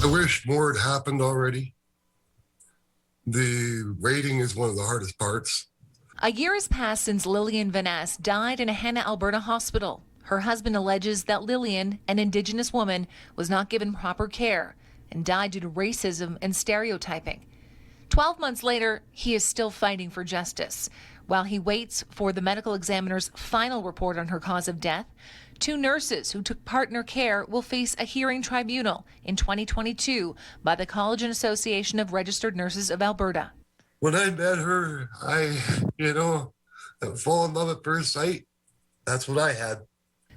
I wish more had happened already. The waiting is one of the hardest parts. A year has passed since Lillian Vanasse died in a Hanna, Alberta hospital. Her husband alleges that Lillian, an Indigenous woman, was not given proper care and died due to racism and stereotyping. 12 months later, he is still fighting for justice. While he waits for the medical examiner's final report on her cause of death, 2 nurses who took part in her care will face a hearing tribunal in 2022 by the College and Association of Registered Nurses of Alberta. When I met her, I fall in love at first sight. That's what I had.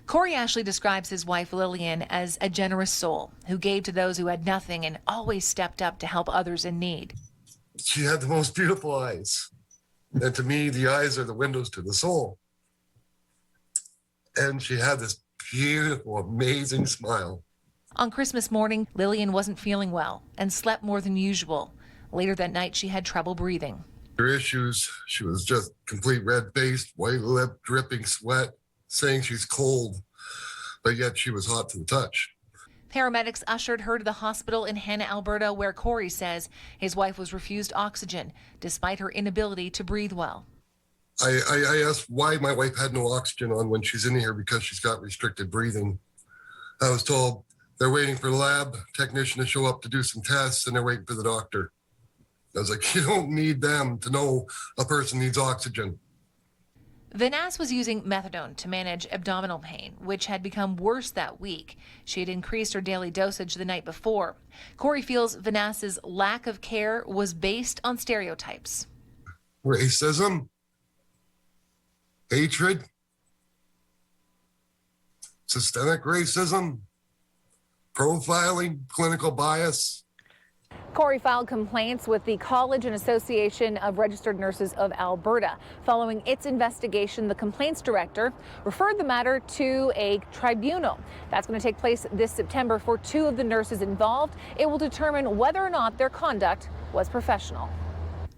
Corey Ashley describes his wife Lillian as a generous soul who gave to those who had nothing and always stepped up to help others in need. She had the most beautiful eyes. And to me, the eyes are the windows to the soul. And she had this beautiful, amazing smile. On Christmas morning, Lillian wasn't feeling well and slept more than usual. Later that night, she had trouble breathing. Her issues, she was just complete red-faced, white lip, dripping sweat, saying she's cold, but yet she was hot to the touch. Paramedics ushered her to the hospital in Hanna, Alberta, where Corey says his wife was refused oxygen despite her inability to breathe well. I asked why my wife had no oxygen on when she's in here because she's got restricted breathing. I was told they're waiting for the lab technician to show up to do some tests and they're waiting for the doctor. I was like, you don't need them to know a person needs oxygen. Vanasse was using methadone to manage abdominal pain, which had become worse that week. She had increased her daily dosage the night before. Corey feels Vanasse's lack of care was based on stereotypes. Racism, hatred, systemic racism, profiling, clinical bias. Corey filed complaints with the College and Association of Registered Nurses of Alberta. Following its investigation, the complaints director referred the matter to a tribunal. That's going to take place this September for 2 of the nurses involved. It will determine whether or not their conduct was professional.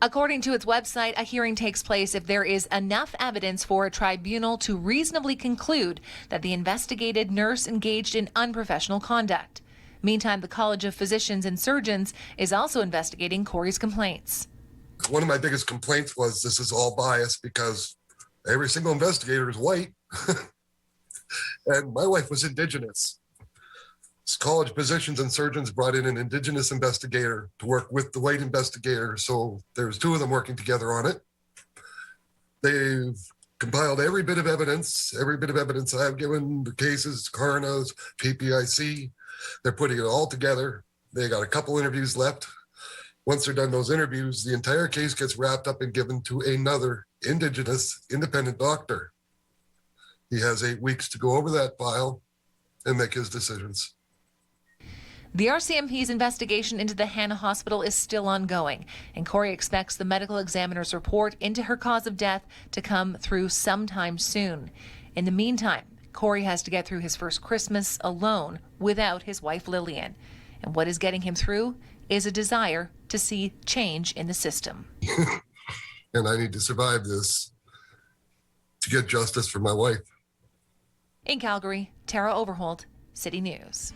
According to its website, a hearing takes place if there is enough evidence for a tribunal to reasonably conclude that the investigated nurse engaged in unprofessional conduct. Meantime, the College of Physicians and Surgeons is also investigating Corey's complaints. One of my biggest complaints was this is all biased because every single investigator is white. And my wife was Indigenous. College Physicians and Surgeons brought in an Indigenous investigator to work with the white investigator. So there's 2 of them working together on it. They've compiled every bit of evidence I've given, the cases, coronas, PPIC. They're putting it all together. They got a couple interviews left. Once they're done those interviews, the entire case gets wrapped up and given to another Indigenous independent doctor. He has 8 weeks to go over that file and make his decisions. The RCMP's investigation into the Hanna Hospital is still ongoing, and Corey expects the medical examiner's report into her cause of death to come through sometime soon. In the meantime, Corey has to get through his first Christmas alone without his wife Lillian. And what is getting him through is a desire to see change in the system. And I need to survive this to get justice for my wife. In Calgary, Tara Overholt, City News.